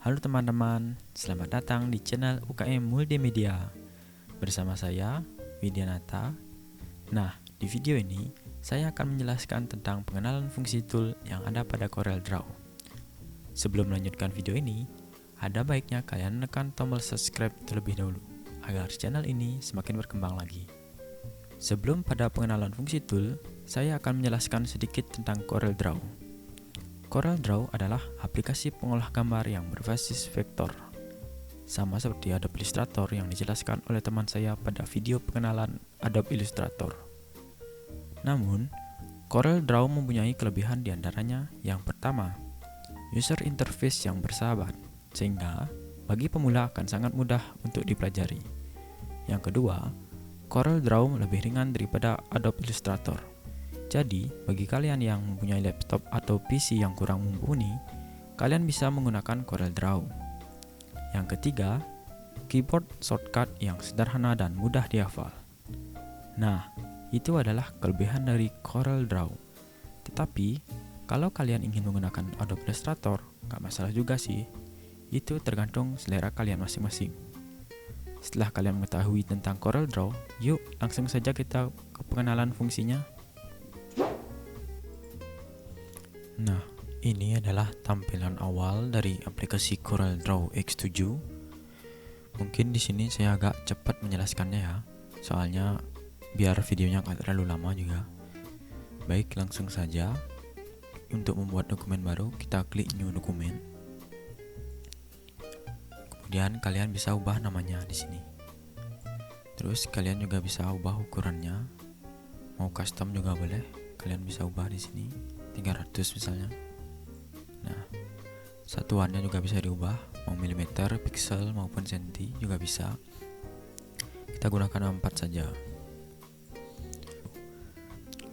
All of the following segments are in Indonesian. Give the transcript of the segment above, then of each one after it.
Halo teman-teman, selamat datang di channel UKM Multimedia. Bersama saya, Widyanata. Nah, di video ini saya akan menjelaskan tentang pengenalan fungsi tool yang ada pada CorelDRAW. Sebelum melanjutkan video ini, ada baiknya kalian menekan tombol subscribe terlebih dahulu, agar channel ini semakin berkembang lagi. Sebelum pada pengenalan fungsi tool, saya akan menjelaskan sedikit tentang CorelDRAW. CorelDRAW adalah aplikasi pengolah gambar yang berbasis vektor. Sama seperti Adobe Illustrator yang dijelaskan oleh teman saya pada video pengenalan Adobe Illustrator. Namun, CorelDRAW mempunyai kelebihan diantaranya yang pertama, user interface yang bersahabat, sehingga bagi pemula akan sangat mudah untuk dipelajari. Yang kedua, CorelDRAW lebih ringan daripada Adobe Illustrator. Jadi, bagi kalian yang mempunyai laptop atau PC yang kurang mumpuni, kalian bisa menggunakan CorelDRAW. Yang ketiga, keyboard shortcut yang sederhana dan mudah dihafal. Nah, itu adalah kelebihan dari CorelDRAW. Tetapi, kalau kalian ingin menggunakan Adobe Illustrator, gak masalah juga sih. Itu tergantung selera kalian masing-masing. Setelah kalian mengetahui tentang CorelDRAW, yuk langsung saja kita ke pengenalan fungsinya. Nah, ini adalah tampilan awal dari aplikasi CorelDRAW X7. Mungkin di sini saya agak cepat menjelaskannya ya, soalnya biar videonya nggak terlalu lama juga. Baik, langsung saja. Untuk membuat dokumen baru, kita klik New Dokumen. Kemudian kalian bisa ubah namanya di sini. Terus kalian juga bisa ubah ukurannya. Mau custom juga boleh. Kalian bisa ubah di sini 300 misalnya. Nah, satuannya juga bisa diubah, mau milimeter, pixel maupun senti juga bisa. Kita gunakan 4 saja.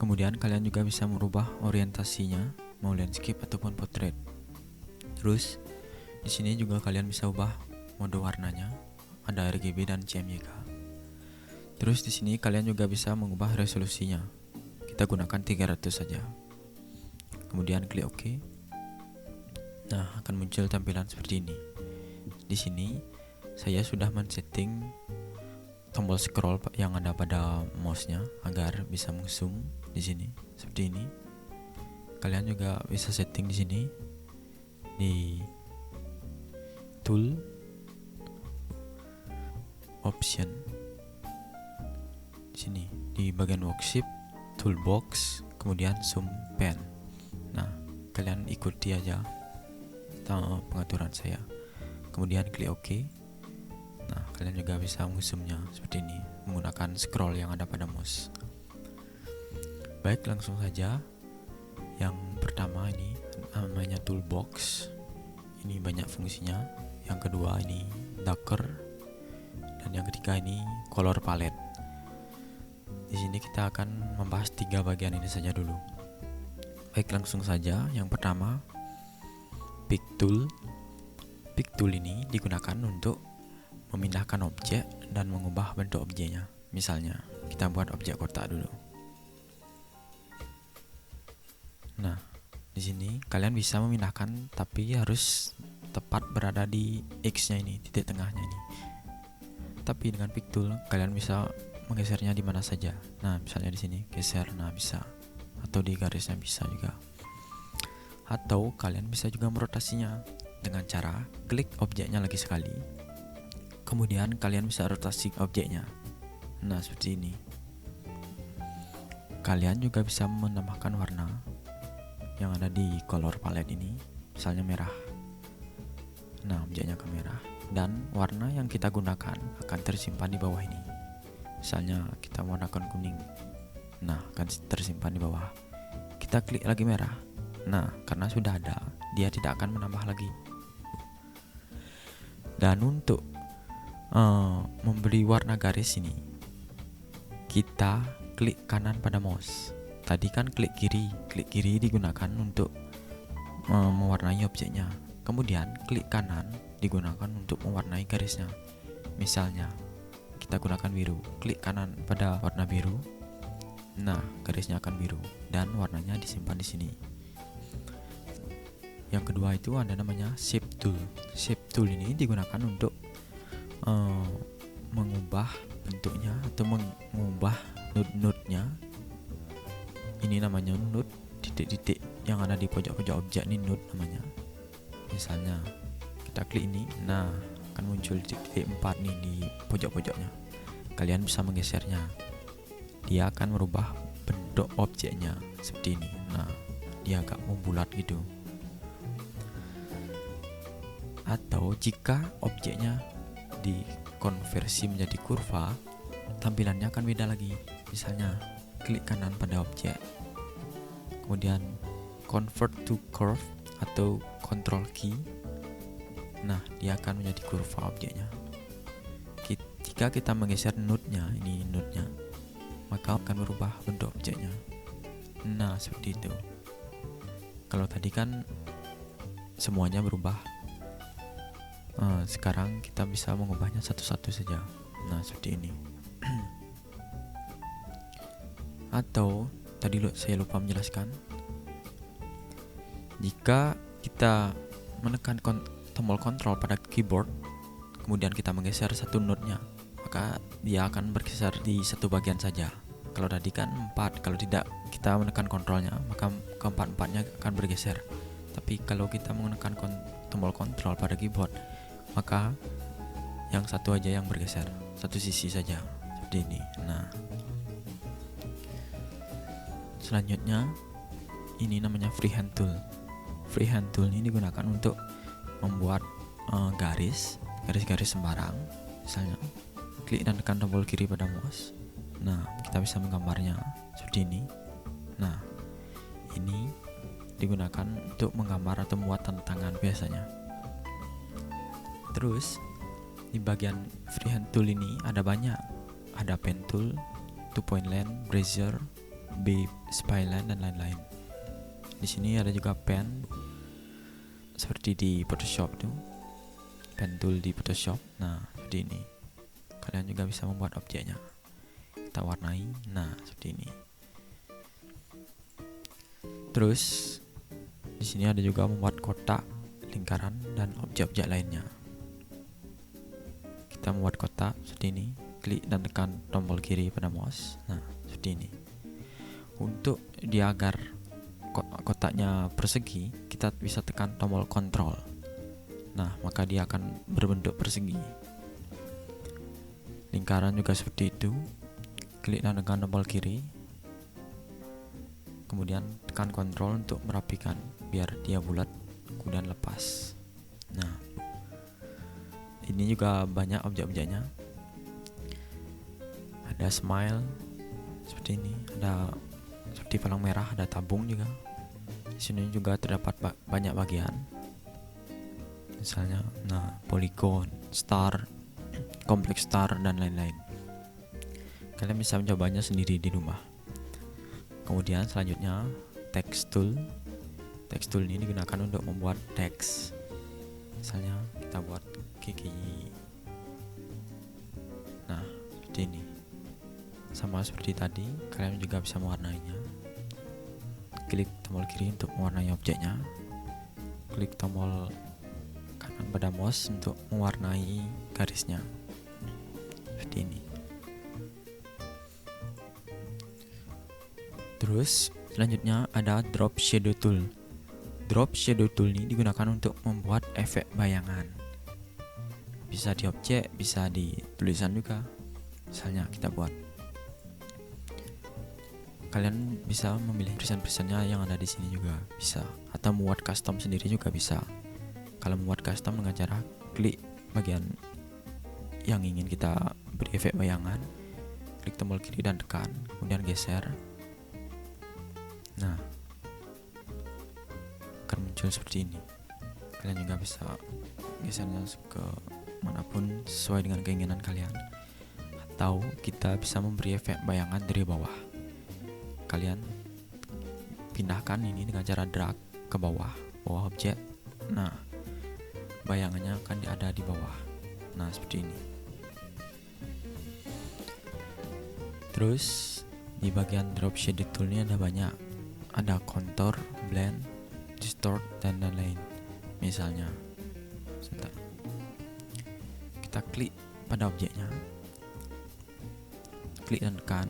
Kemudian kalian juga bisa merubah orientasinya, mau landscape ataupun portrait. Terus di sini juga kalian bisa ubah mode warnanya, ada RGB dan CMYK. Terus di sini kalian juga bisa mengubah resolusinya. Kita gunakan 300 saja. Kemudian klik OK. Nah, akan muncul tampilan seperti ini. Di sini saya sudah men-setting tombol scroll yang ada pada mouse-nya agar bisa meng-zoom di sini seperti ini. Kalian juga bisa setting di sini di tool option. Di sini di bagian worksheet, toolbox, kemudian zoom pen. Nah, kalian ikuti aja pengaturan saya. Kemudian klik OK. Nah, kalian juga bisa mengzoomnya seperti ini menggunakan scroll yang ada pada mouse. Baik, langsung saja. Yang pertama ini namanya toolbox. Ini banyak fungsinya. Yang kedua ini darker. Dan yang ketiga ini color palette. Di sini kita akan membahas 3 bagian ini saja dulu. Baik, langsung saja. Yang pertama, pick tool. Pick tool ini digunakan untuk memindahkan objek dan mengubah bentuk objeknya. Misalnya, kita buat objek kotak dulu. Nah, di sini kalian bisa memindahkan, tapi harus tepat berada di X-nya ini, titik tengahnya ini. Tapi dengan pick tool kalian bisa menggesernya di mana saja. Nah, misalnya di sini geser, nah bisa. Atau di garisnya bisa juga. Atau kalian bisa juga merotasinya dengan cara klik objeknya lagi sekali. Kemudian kalian bisa rotasi objeknya. Nah, seperti ini. Kalian juga bisa menambahkan warna yang ada di color palette ini, misalnya merah. Nah, objeknya ke merah. Dan warna yang kita gunakan akan tersimpan di bawah ini. Misalnya kita menggunakan kuning. Nah, akan tersimpan di bawah. Kita klik lagi merah. Nah, karena sudah ada, dia tidak akan menambah lagi. Dan untuk memberi warna garis ini, kita klik kanan pada mouse. Tadi kan klik kiri digunakan untuk mewarnai objeknya. Kemudian klik kanan digunakan untuk mewarnai garisnya. Misalnya kita gunakan biru, klik kanan pada warna biru. Nah, garisnya akan biru dan warnanya disimpan di sini. Yang kedua itu ada namanya shape tool. Shape tool ini digunakan untuk mengubah bentuknya atau mengubah node-node-nya. Ini namanya node, titik-titik yang ada di pojok-pojok objek ini node namanya. Misalnya kita klik ini, nah akan muncul titik-titik 4 nih di pojok-pojoknya. Kalian bisa menggesernya, dia akan merubah bentuk objeknya seperti ini. Nah, dia agak membulat gitu. Atau jika objeknya dikonversi menjadi kurva, tampilannya akan beda lagi. Misalnya klik kanan pada objek, kemudian convert to curve atau control key. Nah, dia akan menjadi kurva objeknya. Jika kita menggeser node-nya, ini node-nya, maka akan berubah bentuk objeknya. Nah, seperti itu. Kalau tadi kan semuanya berubah, sekarang kita bisa mengubahnya satu-satu saja. Nah, seperti ini. Atau tadi saya lupa menjelaskan, jika kita menekan tombol kontrol pada keyboard, kemudian kita menggeser satu node-nya, maka dia akan bergeser di satu bagian saja. Kalau tadi kan 4, kalau tidak kita menekan kontrolnya, maka keempat-empatnya akan bergeser. Tapi kalau kita menekan tombol kontrol pada keyboard, maka yang satu aja yang bergeser, satu sisi saja, seperti ini. Nah, selanjutnya ini namanya freehand tool. Freehand tool ini digunakan untuk membuat garis-garis sembarang. Misalnya klik dan tekan tombol kiri pada mouse. Nah, kita bisa menggambarnya seperti ini. Nah, ini digunakan untuk menggambar atau membuat tanda tangan biasanya. Terus di bagian freehand tool ini ada banyak. Ada pen tool, 2-point line, brazier, spline dan lain-lain. Di sini ada juga pen, seperti di Photoshop tuh, pen tool di Photoshop. Nah, seperti ini. Kalian juga bisa membuat objeknya. Kita warnai. Nah, seperti ini. Terus di sini ada juga membuat kotak, lingkaran dan objek-objek lainnya. Kita membuat kotak seperti ini, klik dan tekan tombol kiri pada mouse. Nah, seperti ini. Untuk dia agar kotaknya persegi, kita bisa tekan tombol kontrol. Nah, maka dia akan berbentuk persegi. Lingkaran juga seperti itu, klik dan tekan tombol kiri, kemudian tekan kontrol untuk merapikan biar dia bulat, kemudian lepas. Nah, ini juga banyak objek-objeknya. Ada smile seperti ini, ada seperti palang merah, ada tabung juga. Di sini juga terdapat banyak bagian. Misalnya, nah, polygon, star, kompleks star dan lain-lain. Kalian bisa mencobanya sendiri di rumah. Kemudian selanjutnya text tool. Text tool ini digunakan untuk membuat teks. Misalnya kita buat Kiki. Nah, seperti ini. Sama seperti tadi, kalian juga bisa mewarnainya. Klik tombol kiri untuk mewarnai objeknya. Klik tombol kanan pada mouse untuk mewarnai garisnya. Seperti ini. Terus selanjutnya ada drop shadow tool. Drop shadow tool ini digunakan untuk membuat efek bayangan. Bisa di objek, bisa di tulisan juga. Misalnya kita buat. Kalian bisa memilih preset-presetnya yang ada di sini juga bisa, atau membuat custom sendiri juga bisa. Kalau membuat custom dengan cara klik bagian yang ingin kita beri efek bayangan, klik tombol kiri dan tekan, kemudian geser. Nah, akan muncul seperti ini. Kalian juga bisa gesernya ke manapun sesuai dengan keinginan kalian. Atau kita bisa memberi efek bayangan dari bawah. Kalian pindahkan ini dengan cara drag ke bawah objek. Nah, bayangannya akan ada di bawah. Nah, seperti ini. Terus di bagian drop shadow tool ini ada banyak. Ada contour, blend, distort, dan lain-lain. Misalnya, sebentar, kita klik pada objeknya, klik dan tekan,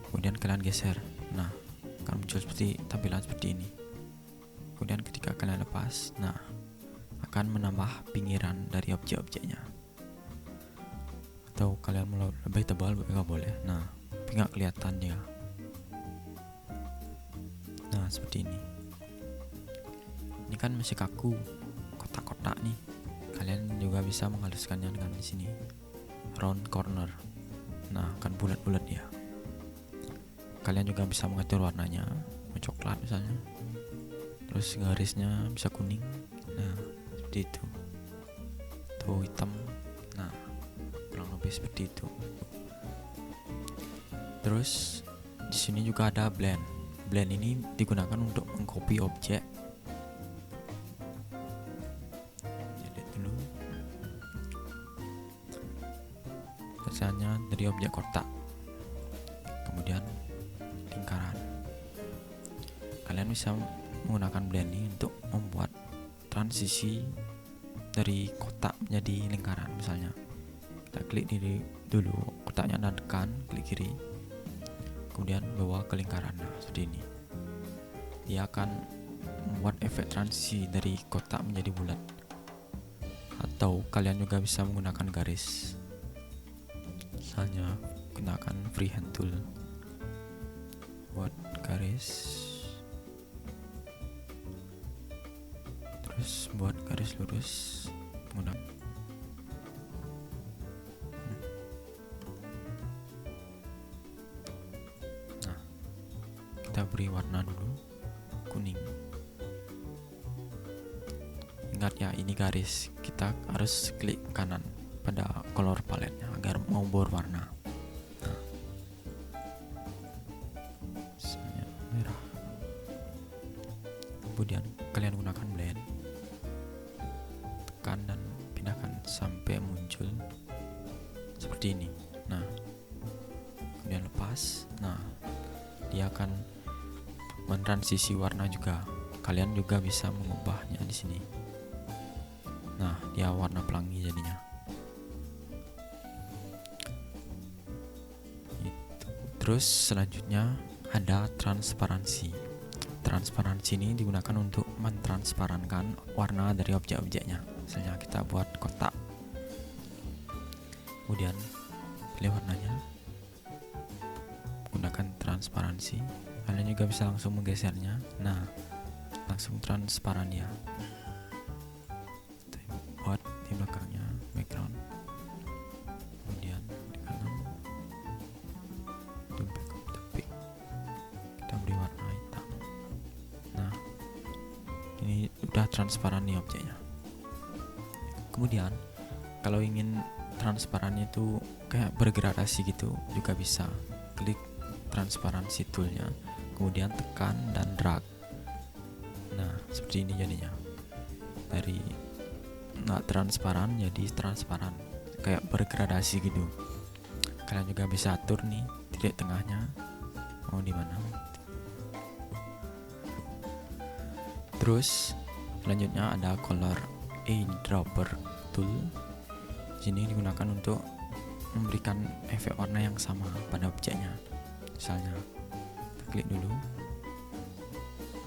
kemudian kalian geser. Nah, akan muncul seperti tampilan seperti ini. Kemudian ketika kalian lepas, nah, akan menambah pinggiran dari objek-objeknya. Atau kalian mau lebih tebal juga boleh. Nah, tapi nggak kelihatan dia. Nah, seperti ini. Ini kan masih kaku, kotak-kotak nih. Kalian juga bisa menghaluskannya dengan di sini, round corner. Nah, akan bulat-bulat ya. Kalian juga bisa mengatur warnanya, coklat misalnya. Terus garisnya bisa kuning. Nah, seperti itu. Atau hitam. Nah, kurang lebih seperti itu. Terus di sini juga ada blend. Blend ini digunakan untuk mengcopy objek. Lihat dulu. Misalnya dari objek kotak, kemudian lingkaran. Kalian bisa menggunakan blend ini untuk membuat transisi dari kotak menjadi lingkaran. Misalnya kita klik dulu kotaknya dan tekan, klik kiri, kemudian bawa ke lingkaran. Nah, seperti ini. Dia akan membuat efek transisi dari kotak menjadi bulat. Atau kalian juga bisa menggunakan garis. Misalnya gunakan freehand tool buat garis, terus buat garis lurus menggunakan nah, kita beri warna dulu kuning. Ingat ya, ini garis, kita harus klik kanan pada color paletnya agar mau berwarna. Nah, misalnya merah. Kemudian kalian gunakan blend, tekan dan pindahkan sampai muncul seperti ini. Nah, kemudian lepas. Nah, dia akan mentransisi warna juga. Kalian juga bisa mengubahnya di sini. Nah, dia warna pelangi jadinya. Terus selanjutnya ada transparansi. Transparansi ini digunakan untuk mentransparankan warna dari objek-objeknya. Misalnya kita buat kotak, kemudian pilih warnanya, gunakan transparansi. Kalian juga bisa langsung menggesernya. Nah, langsung transparan ya. Buat di belakangnya background, kemudian di kanan topik kita beri warna hitam. Nah, ini udah transparan nih objeknya. Kemudian kalau ingin transparannya itu kayak bergradasi gitu juga bisa. Klik transparansi toolnya, kemudian tekan dan drag. Nah, seperti ini jadinya. Dari nggak transparan jadi transparan, kayak bergradasi gitu. Kalian juga bisa atur nih titik tengahnya mau di mana. Terus selanjutnya ada color eyedropper tool. Sini digunakan untuk memberikan efek warna yang sama pada objeknya. Misalnya kita klik dulu,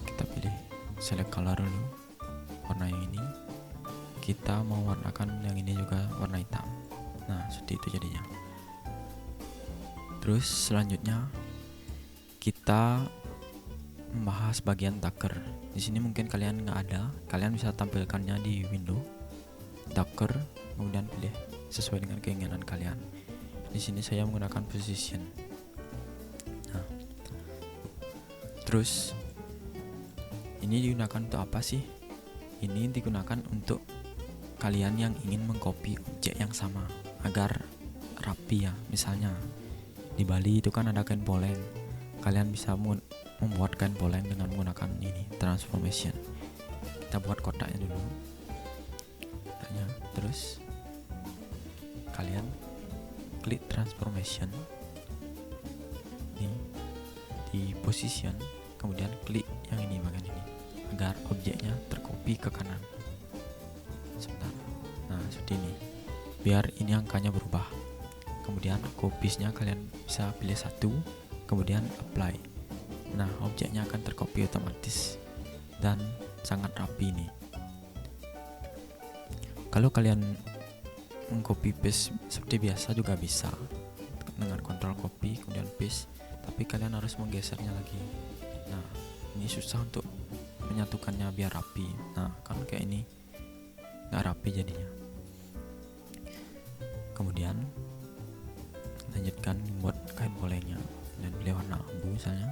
kita pilih select color dulu, warna yang ini. Kita mau warnakan yang ini juga warna hitam. Nah, seperti itu jadinya. Terus selanjutnya kita membahas bagian Docker. Di sini mungkin kalian nggak ada, kalian bisa tampilkannya di window Docker, kemudian pilih sesuai dengan keinginan kalian. Di sini saya menggunakan position. Nah, terus ini digunakan untuk apa sih? Ini digunakan untuk kalian yang ingin mengcopy objek yang sama agar rapi ya. Misalnya di Bali itu kan ada kain poleng. Kalian bisa membuat kain poleng dengan menggunakan ini transformation. Kita buat kotaknya dulu. Kotaknya. Terus kalian klik transformation. Ini di position, kemudian klik yang ini bagian ini agar objeknya tercopy ke kanan. Sebentar. Nah, seperti ini. Biar ini angkanya berubah. Kemudian copiesnya kalian bisa pilih satu, kemudian apply. Nah, objeknya akan tercopy otomatis dan sangat rapi nih. Kalau kalian mengcopy paste seperti biasa juga bisa dengan control copy kemudian paste, tapi kalian harus menggesernya lagi. Nah, ini susah untuk menyatukannya biar rapi. Nah, kan kayak ini nggak rapi jadinya. Kemudian lanjutkan buat kain polengnya dan pilih warna abu misalnya.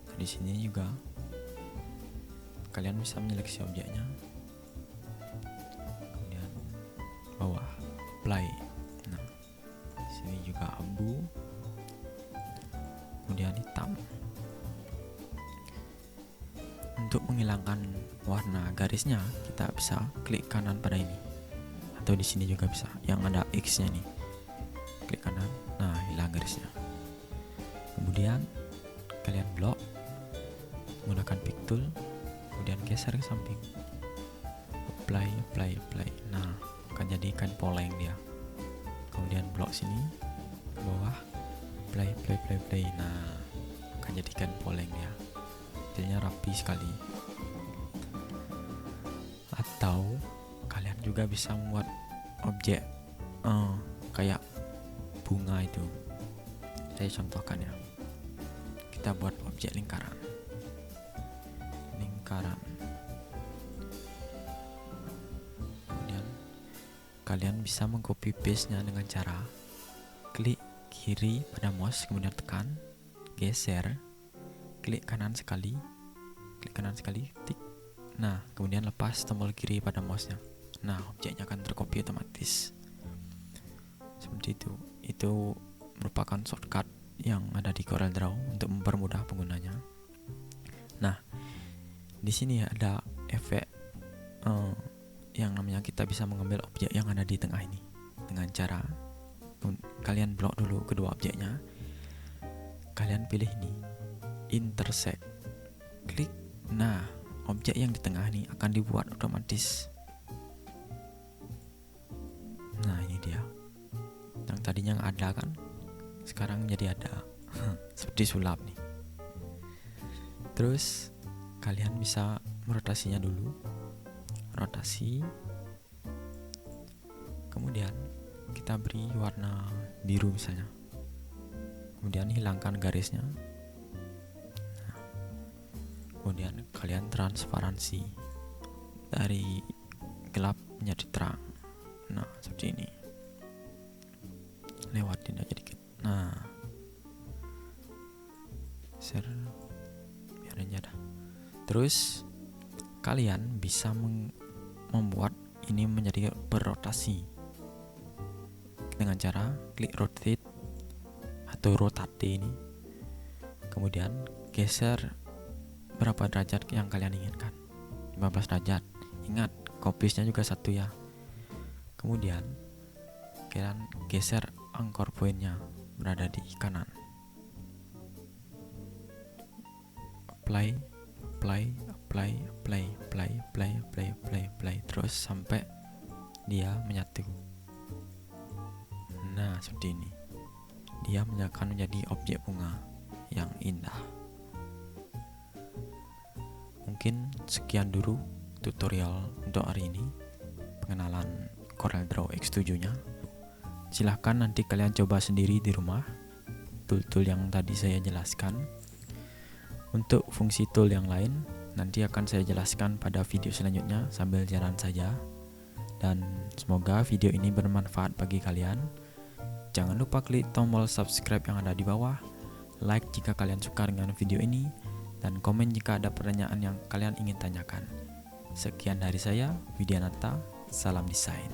Nah, di sini juga kalian bisa menyeleksi objeknya, kemudian bawah apply. Nah, di sini juga abu, kemudian hitam. Untuk menghilangkan warna garisnya, kita bisa klik kanan pada ini, atau di sini juga bisa yang ada X-nya nih. Klik kanan, nah hilang garisnya. Kemudian kalian blok menggunakan pick tool, kemudian geser ke samping, apply. Nah, akan jadi kain poleng dia. Kemudian blok sini ke bawah, apply. Nah, akan jadi kain poleng dia. Hasilnya rapi sekali. Atau kalian juga bisa membuat objek kayak bunga itu. Saya contohkan ya. Kita buat objek lingkaran. Kemudian kalian bisa mengcopy paste-nya dengan cara klik kiri pada mouse, kemudian tekan, geser, klik kanan sekali, tik. Nah, kemudian lepas tombol kiri pada mouse-nya. Nah, objeknya akan tercopy otomatis. Seperti itu. Itu merupakan shortcut yang ada di CorelDRAW untuk mempermudah penggunanya. Nah, di sini ada efek yang namanya kita bisa mengambil objek yang ada di tengah ini dengan cara kalian blok dulu kedua objeknya. Kalian pilih ini, intersect, klik. Nah, objek yang di tengah ini akan dibuat otomatis. Nah, ini dia. Yang tadinya nggak ada kan, sekarang jadi ada. Seperti sulap nih. Terus kalian bisa merotasinya dulu, rotasi. Kemudian kita beri warna biru misalnya. Kemudian hilangkan garisnya. Nah, kemudian kalian transparansi dari gelap menjadi terang. Nah, seperti ini. Lewatin aja dikit. Nah, biarin aja dah. Terus kalian bisa membuat ini menjadi berotasi dengan cara klik rotate atau rotate ini, kemudian geser berapa derajat yang kalian inginkan. 15 derajat. Ingat, copiesnya juga satu ya. Kemudian kalian geser anchor pointnya berada di kanan. Apply terus sampai dia menyatu. Nah, seperti ini. Dia akan menjadi objek bunga yang indah. Mungkin sekian dulu tutorial untuk hari ini, pengenalan CorelDRAW X7-nya. Silahkan nanti kalian coba sendiri di rumah tool-tool yang tadi saya jelaskan. Untuk fungsi tool yang lain nanti akan saya jelaskan pada video selanjutnya sambil jalan saja. Dan semoga video ini bermanfaat bagi kalian. Jangan lupa klik tombol subscribe yang ada di bawah, like jika kalian suka dengan video ini, dan komen jika ada pertanyaan yang kalian ingin tanyakan. Sekian dari saya, Widyanata, salam desain.